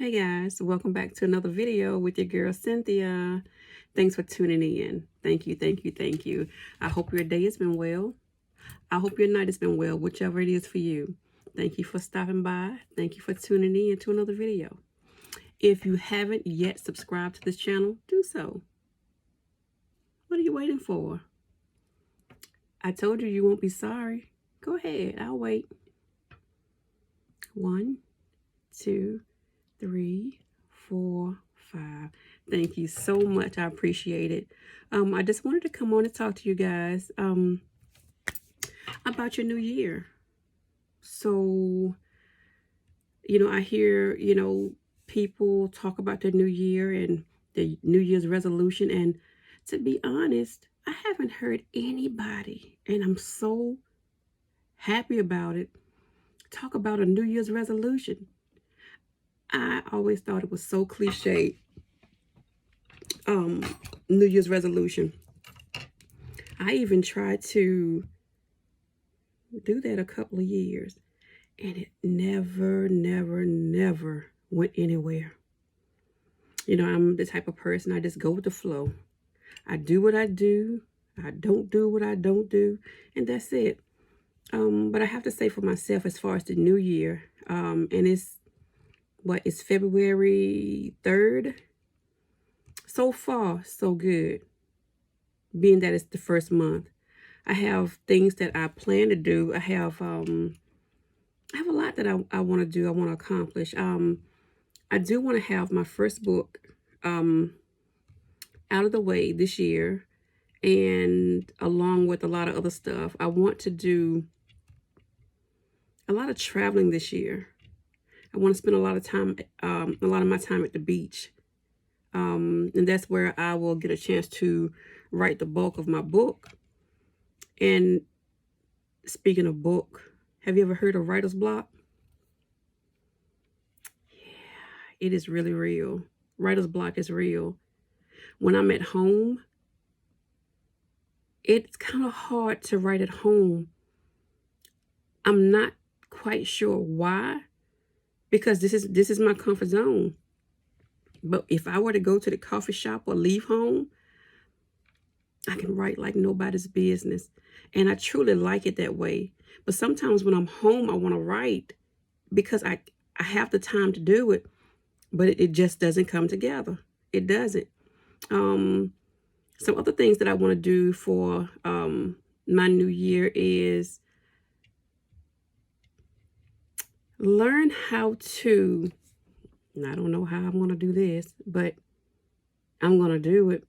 Hey guys, welcome back to another video with your girl Cynthia. Thanks for tuning in. Thank you, thank you, thank you. I hope your day has been well. I hope your night has been well, whichever it is for you. Thank you for stopping by. Thank you for tuning in to another video. If you haven't yet subscribed to this channel, do so. What are you waiting for? I told you you won't be sorry. Go ahead, I'll wait. 1, 2, 3, 4, 5. Thank you so much. I appreciate it. I just wanted to come on and talk to you guys about your new year. So, I hear, people talk about the new year and the New Year's resolution. And to be honest, I haven't heard anybody, and I'm so happy about it, talk about a New Year's resolution. I always thought it was so cliche. New Year's resolution. I even tried to do that a couple of years, and it never went anywhere. I'm the type of person, I just go with the flow. I do what I do. I don't do what I don't do, and that's it. But I have to say for myself, as far as the new year, and it's February 3rd. So far, so good, being that it's the first month. I have things that I plan to do. I have a lot that I want to do, I want to accomplish. I do want to have my first book out of the way this year, and along with a lot of other stuff. I want to do a lot of traveling this year. I want to spend a lot of my time at the beach. And that's where I will get a chance to write the bulk of my book. And speaking of book, have you ever heard of writer's block? Yeah, it is really real. Writer's block is real. When I'm at home, it's kind of hard to write at home. I'm not quite sure why, because this is my comfort zone. But if I were to go to the coffee shop or leave home, I can write like nobody's business. And I truly like it that way. But sometimes when I'm home, I want to write because I have the time to do it, but it just doesn't come together. It doesn't. Some other things that I want to do for my new year is learn how to, and I don't know how I'm going to do this, but I'm going to do it.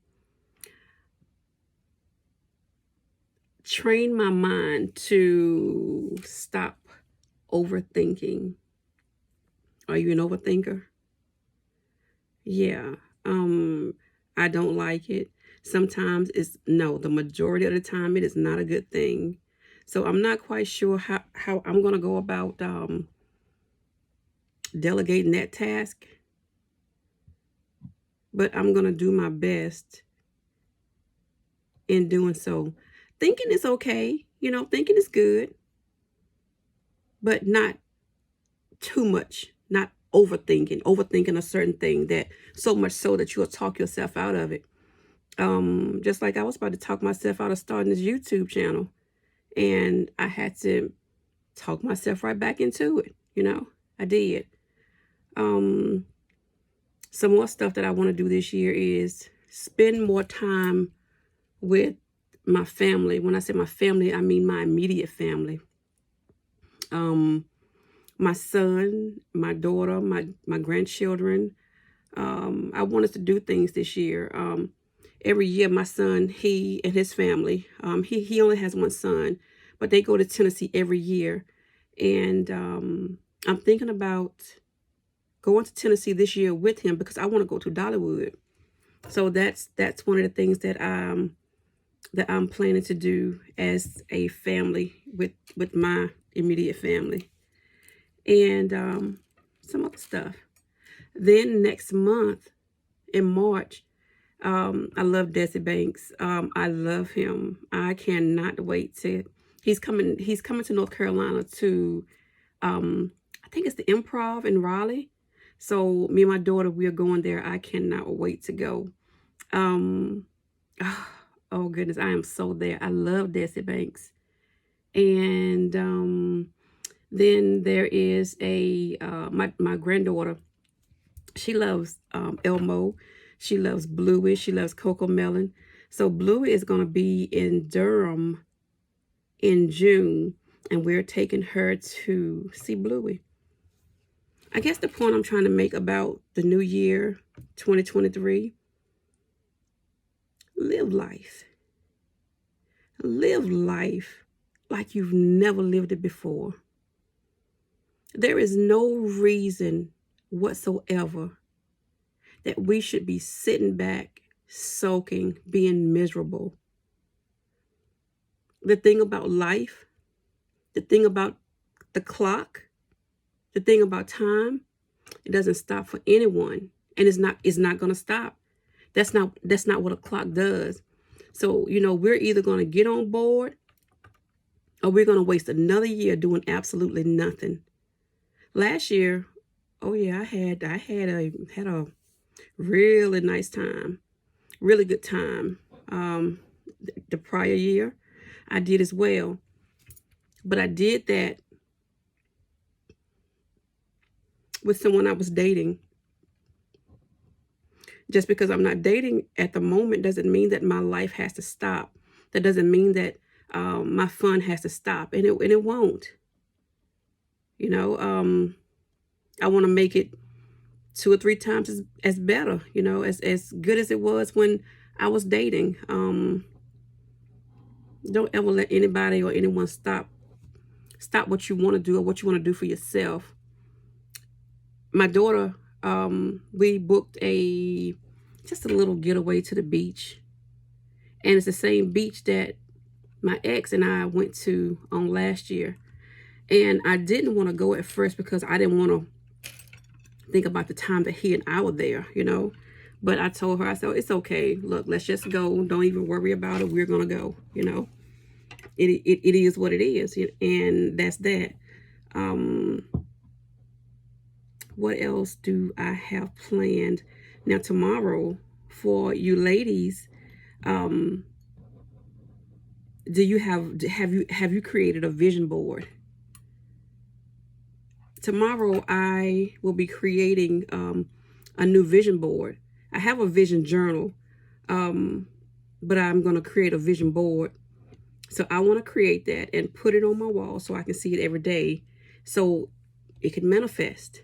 Train my mind to stop overthinking. Are you an overthinker? Yeah. I don't like it. Sometimes the majority of the time it is not a good thing. So I'm not quite sure how I'm going to go about delegating that task. But I'm going to do my best in doing so. Thinking is okay. Thinking is good. But not too much. Not overthinking a certain thing, that so much so that you'll talk yourself out of it. Just like I was about to talk myself out of starting this YouTube channel, and I had to talk myself right back into it. I did. Some more stuff that I want to do this year is spend more time with my family. When I say my family, I mean my immediate family. My son, my daughter, my grandchildren. I want us to do things this year. Every year, my son, he and his family, he only has one son, but they go to Tennessee every year. And I'm thinking about going to Tennessee this year with him because I want to go to Dollywood. So that's one of the things that I'm planning to do as a family with my immediate family. And some other stuff. Then next month, in March, I love Desi Banks. I love him. I cannot wait to. He's coming to North Carolina to, I think it's the Improv in Raleigh. So me and my daughter, we are going there. I cannot wait to go. Um, oh goodness, I am so there. I love Desi Banks. And then there is my granddaughter. She loves Elmo. She loves Bluey. She loves Coco Melon. So Bluey is going to be in Durham in June, and we're taking her to see Bluey. I guess the point I'm trying to make about the new year, 2023, live life. Live life like you've never lived it before. There is no reason whatsoever that we should be sitting back, soaking, being miserable. The thing about life, the thing about the clock, the thing about time, it doesn't stop for anyone, and it's not going to stop. That's not what a clock does. So, we're either going to get on board, or we're going to waste another year doing absolutely nothing. Last year, oh yeah, I had a really nice time, really good time. The prior year, I did as well, but I did that with someone I was dating. Just because I'm not dating at the moment doesn't mean that my life has to stop. That doesn't mean that my fun has to stop, and it won't. I want to make it 2 or 3 times as better. As good as it was when I was dating. Don't ever let anybody or anyone stop what you want to do or what you want to do for yourself. My daughter, we booked just a little getaway to the beach, and it's the same beach that my ex and I went to on last year. And I didn't want to go at first because I didn't want to think about the time that he and I were there, But I told her, I said, it's okay. Look, let's just go. Don't even worry about it. We're going to go, It is what it is, and that's that. What else do I have planned? Now, tomorrow, for you ladies, do you have you created a vision board? Tomorrow, I will be creating a new vision board. I have a vision journal, but I'm going to create a vision board. So I want to create that and put it on my wall so I can see it every day, so it can manifest.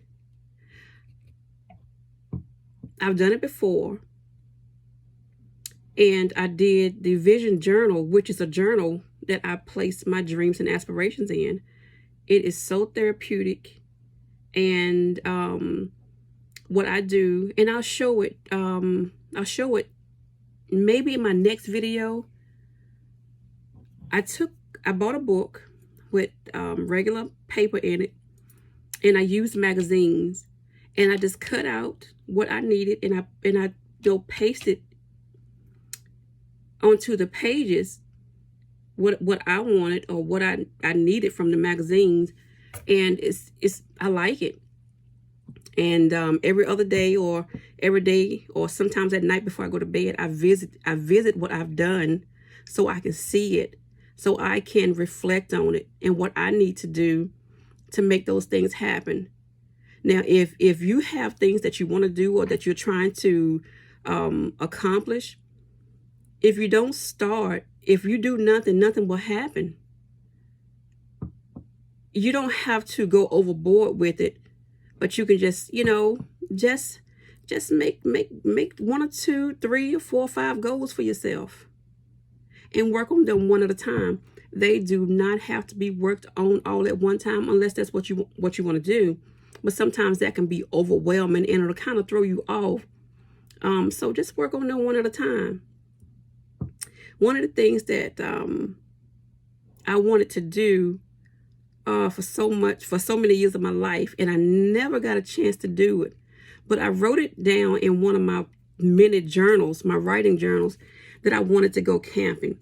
I've done it before, and I did the vision journal, which is a journal that I place my dreams and aspirations in. It is so therapeutic, and what I do, and I'll show it. I'll show it maybe in my next video. I bought a book with regular paper in it, and I used magazines, and I just cut out what I needed, and I pasted onto the pages what I wanted or what I needed from the magazines, and I like it. And every other day or every day or sometimes at night before I go to bed, I visit what I've done so I can see it, so I can reflect on it and what I need to do to make those things happen. Now, if you have things that you want to do or that you're trying to accomplish, if you don't start, if you do nothing, nothing will happen. You don't have to go overboard with it, but you can just, just make 1 or 2, 3 or 4 or 5 goals for yourself and work on them one at a time. They do not have to be worked on all at one time unless that's what you want to do. But sometimes that can be overwhelming and it'll kind of throw you off. So just work on them one at a time. One of the things that I wanted to do for so many years of my life, and I never got a chance to do it, but I wrote it down in one of my many journals, my writing journals, that I wanted to go camping.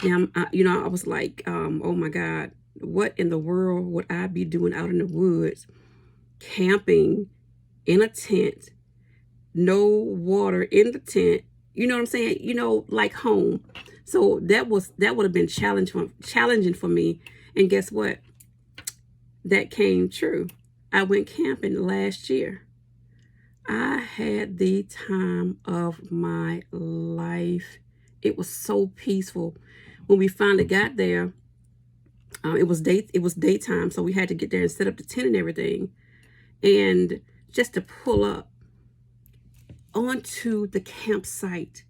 And I was like, oh my God, what in the world would I be doing out in the woods, camping in a tent, no water in the tent. You know what I'm saying? You know, like home. So that would have been challenging for me. And guess what? That came true. I went camping last year. I had the time of my life. It was so peaceful. When we finally got there, it was daytime, so we had to get there and set up the tent and everything. And just to pull up onto the campsite,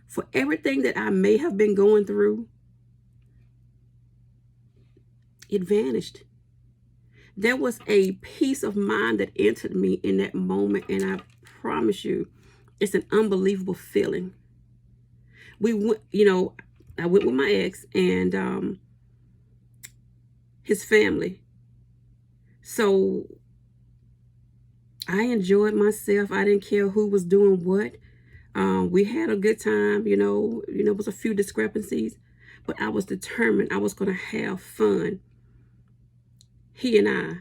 for everything that I may have been going through, it vanished. There was a peace of mind that entered me in that moment, and I promise you, it's an unbelievable feeling. We went, I went with my ex and his family. So I enjoyed myself. I didn't care who was doing what. We had a good time, there was a few discrepancies, but I was determined I was going to have fun. He and I,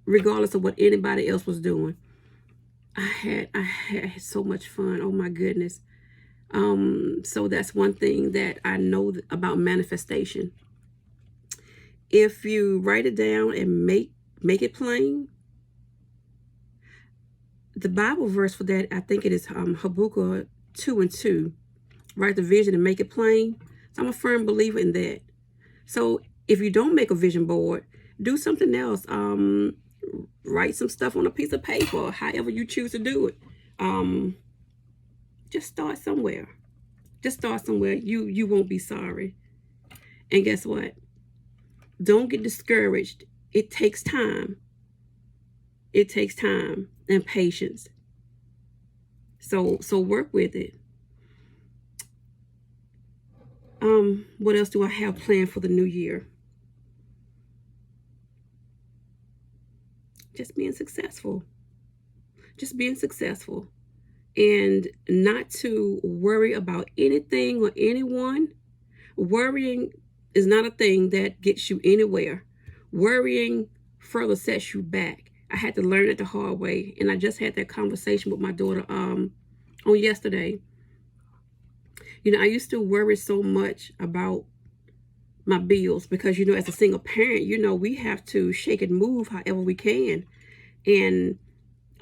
regardless of what anybody else was doing. I had so much fun. Oh my goodness. So that's one thing that I know about manifestation. If you write it down and make it plain, the Bible verse for that, I think it is Habakkuk 2:2. Write the vision and make it plain. So I'm a firm believer in that. So if you don't make a vision board, do something else. Write some stuff on a piece of paper, however you choose to do it. Just start somewhere. Just start somewhere. You won't be sorry. And guess what? Don't get discouraged. It takes time. It takes time and patience. So work with it. What else do I have planned for the new year? Just being successful. Just being successful. And not to worry about anything or anyone. Worrying is not a thing that gets you anywhere. Worrying further sets you back. I had to learn it the hard way. And I just had that conversation with my daughter on yesterday. I used to worry so much about my bills because, as a single parent, we have to shake and move however we can. And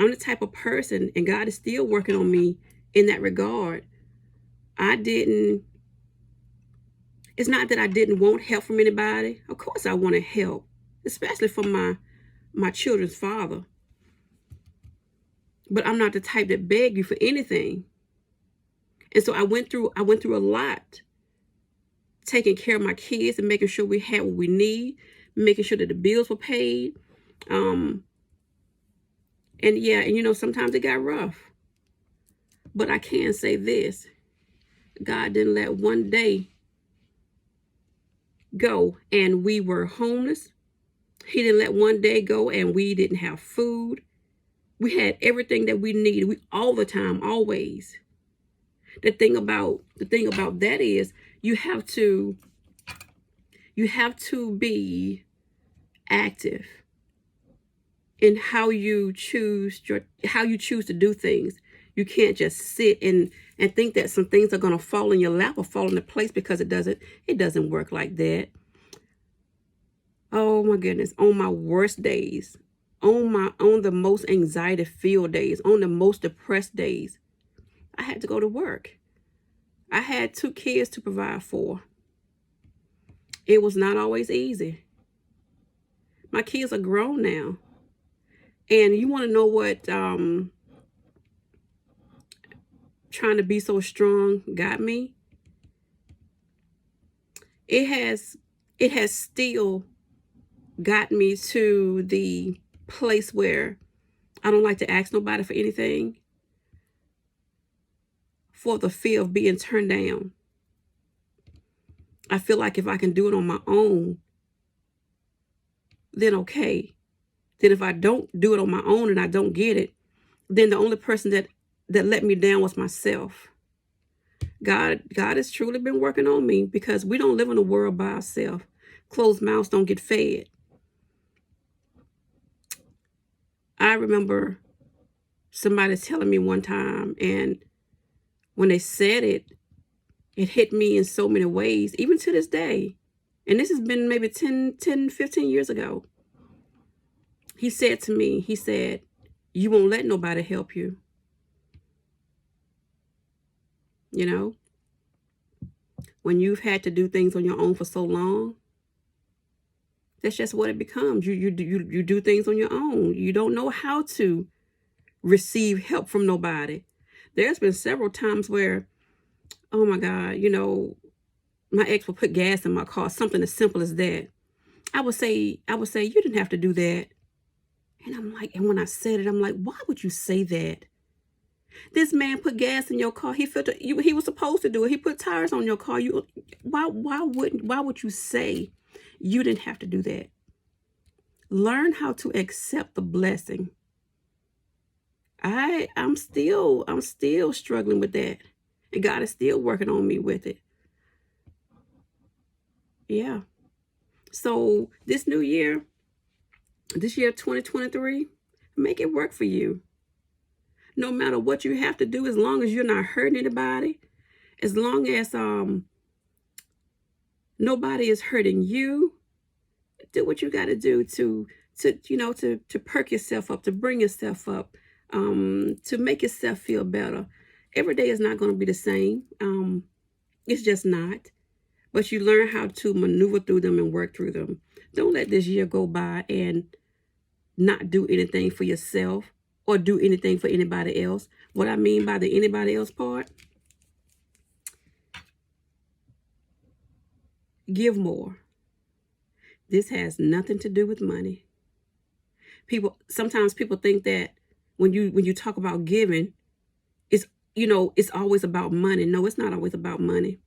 I'm the type of person, and God is still working on me in that regard. It's not that I didn't want help from anybody. Of course I wanted help, especially from my children's father. But I'm not the type that beg you for anything. And so I went through a lot, taking care of my kids and making sure we had what we need, making sure that the bills were paid. And sometimes it got rough. But I can say this. God didn't let one day go and we were homeless. He didn't let one day go and we didn't have food. We had everything that we needed. All the time, always. The thing about that is you have to be active in how you choose to do things. You can't just sit and think that some things are going to fall in your lap or fall into place, because it doesn't work like that. Oh my goodness, on my worst days, on the most anxiety filled days, on the most depressed days, I had to go to work. I had 2 kids to provide for. It was not always easy. My kids are grown now. And you want to know what trying to be so strong got me? It has still got me to the place where I don't like to ask nobody for anything, for the fear of being turned down. I feel like if I can do it on my own, then okay. Then if I don't do it on my own and I don't get it, then the only person that let me down was myself. God has truly been working on me, because we don't live in a world by ourselves. Closed mouths don't get fed. I remember somebody telling me one time, and when they said it, it hit me in so many ways, even to this day. And this has been maybe 15 years ago. He said to me, he said, you won't let nobody help you. You know, when you've had to do things on your own for so long, that's just what it becomes. You do things on your own. You don't know how to receive help from nobody. There's been several times where, oh my God, you know, my ex will put gas in my car, something as simple as that. I would say, you didn't have to do that. And I'm like, and when I said it, I'm like, why would you say that? This man put gas in your car. He was supposed to do it. He put tires on your car. Why would you say you didn't have to do that? Learn how to accept the blessing. I'm still struggling with that. And God is still working on me with it. Yeah. So this new year, this year 2023, make it work for you. No matter what you have to do, as long as you're not hurting anybody, as long as nobody is hurting you, do what you got to do to perk yourself up, to bring yourself up, to make yourself feel better. Every day is not going to be the same. It's just not. But you learn how to maneuver through them and work through them. Don't let this year go by and not do anything for yourself or do anything for anybody else. What I mean by the anybody else part, give more. This has nothing to do with money. Sometimes people think that when you talk about giving, it's always about money. No, it's not always about money.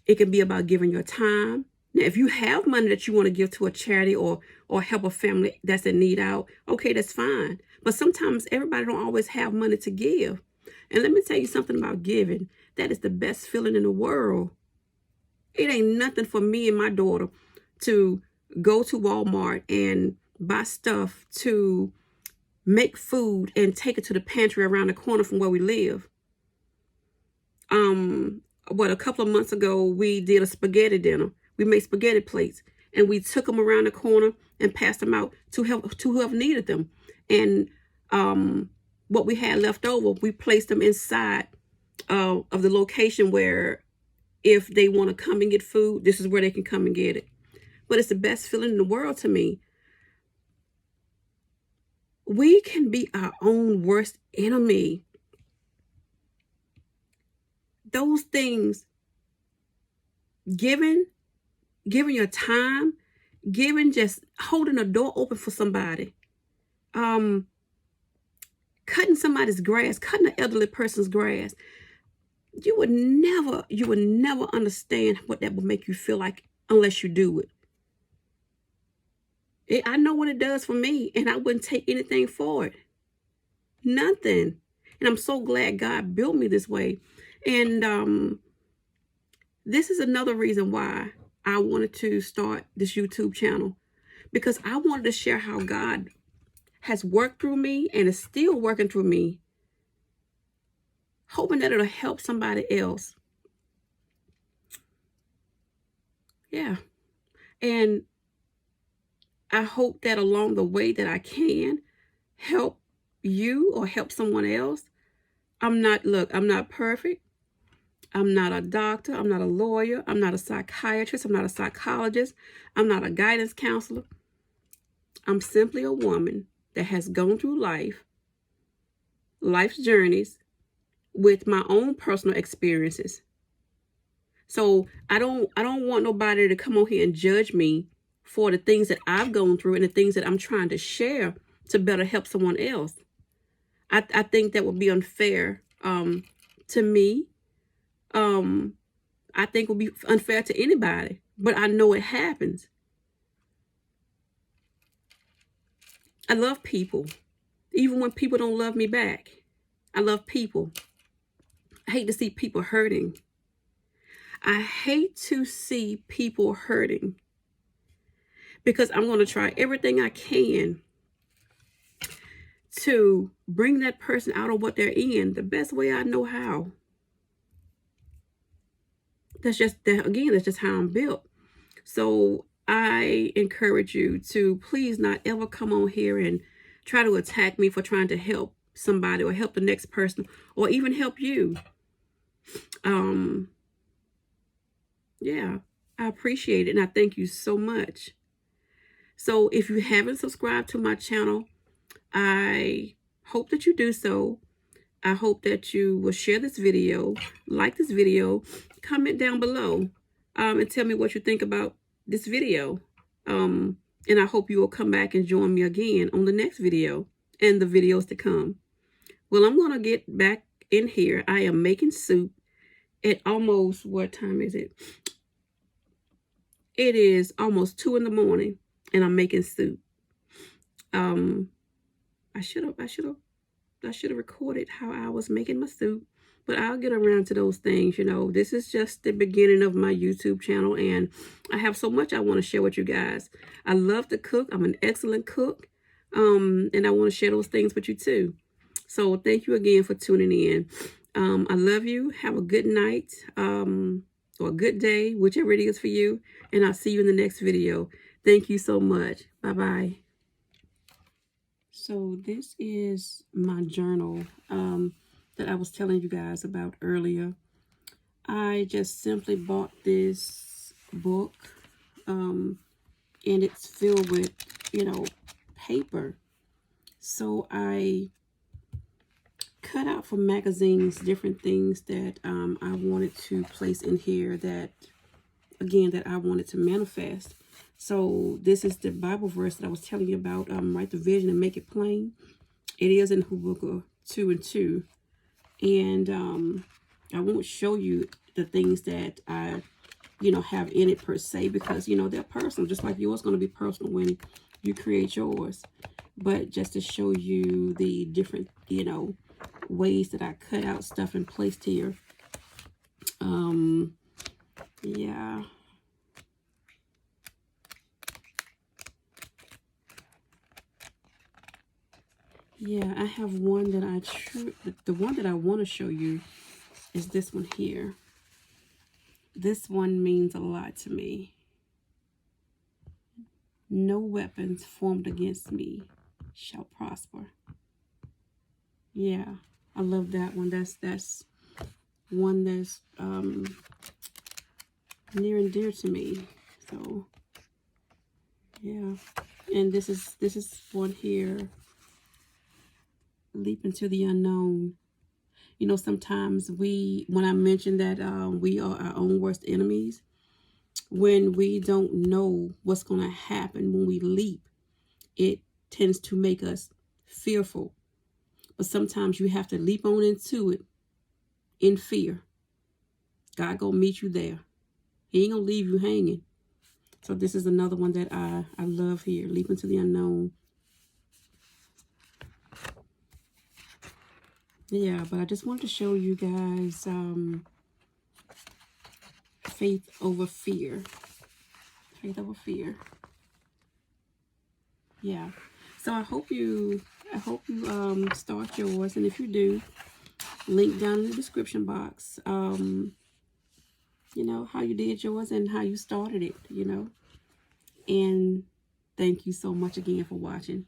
It can be about giving your time. Now, if you have money that you want to give to a charity or help a family that's in need out, okay, that's fine. But sometimes everybody don't always have money to give. And let me tell you something about giving. That is the best feeling in the world. It ain't nothing for me and my daughter to go to Walmart and buy stuff to make food and take it to the pantry around the corner from where we live. A couple of months ago, we did a spaghetti dinner. We made spaghetti plates, and we took them around the corner and passed them out to whoever needed them. And what we had left over, we placed them inside of the location where if they want to come and get food, this is where they can come and get it. But it's the best feeling in the world to me. We can be our own worst enemy. Those things, giving your time, just holding a door open for somebody, cutting somebody's grass, cutting an elderly person's grass. You would never understand what that would make you feel like unless you do it. I know what it does for me, and I wouldn't take anything for it. Nothing. And I'm so glad God built me this way. And this is another reason why I wanted to start this YouTube channel, because I wanted to share how God has worked through me and is still working through me, hoping that it'll help somebody else. Yeah. And I hope that along the way that I can help you or help someone else. I'm not perfect. I'm not a doctor. I'm not a lawyer. I'm not a psychiatrist. I'm not a psychologist. I'm not a guidance counselor. I'm simply a woman that has gone through life's journeys with my own personal experiences. So I don't want nobody to come on here and judge me for the things that I've gone through and the things that I'm trying to share to better help someone else. I think that would be unfair to me. I think it would be unfair to anybody, but I know it happens. I love people, even when people don't love me back. I love people. I hate to see people hurting. I hate to see people hurting, because I'm going to try everything I can to bring that person out of what they're in the best way I know how. That's just that, again, that's just how I'm built. So I encourage you to please not ever come on here and try to attack me for trying to help somebody or help the next person or even help you. Yeah, I appreciate it and I thank you so much. So if you haven't subscribed to my channel, I hope that you do so. I hope that you will share this video, like this video, comment down below, and tell me what you think about this video. And I hope you will come back and join me again on the next video and the videos to come. Well, I'm going to get back in here. I am making soup at almost, what time is it? It is almost 2 in the morning and I'm making soup. I should have recorded how I was making my soup, but I'll get around to those things. You know, this is just the beginning of my YouTube channel, and I have so much I want to share with you guys. I love to cook. I'm an excellent cook, and I want to share those things with you too. So thank you again for tuning in. I love you. Have a good night, or a good day, whichever it is for you, and I'll see you in the next video. Thank you so much. Bye-bye. So this is my journal that I was telling you guys about earlier. I just simply bought this book, and it's filled with, you know, paper. So I cut out from magazines different things that I wanted to place in here that, again, that I wanted to manifest. So this is the Bible verse that I was telling you about. Write the vision and make it plain. It is in Habakkuk 2:2. And I won't show you the things that I, you know, have in it per se, because, you know, they're personal, just like yours going to be personal when you create yours. But just to show you the different, you know, ways that I cut out stuff and placed here. Yeah. Yeah, I have one that the one that I want to show you is this one here. This one means a lot to me. No weapons formed against me shall prosper. Yeah, I love that one. That's one that's near and dear to me. So yeah, and this is one here. Leap into the unknown. You know, sometimes when I mentioned that we are our own worst enemies, when we don't know what's going to happen when we leap, it tends to make us fearful. But sometimes you have to leap on into it in fear. God gonna meet you there. He ain't gonna leave you hanging. So this is another one that I love here. Leap into the unknown. Yeah, but I just wanted to show you guys faith over fear. Faith over fear. Yeah. So I hope you start yours, and if you do, link down in the description box. You know, how you did yours and how you started it, you know. And thank you so much again for watching.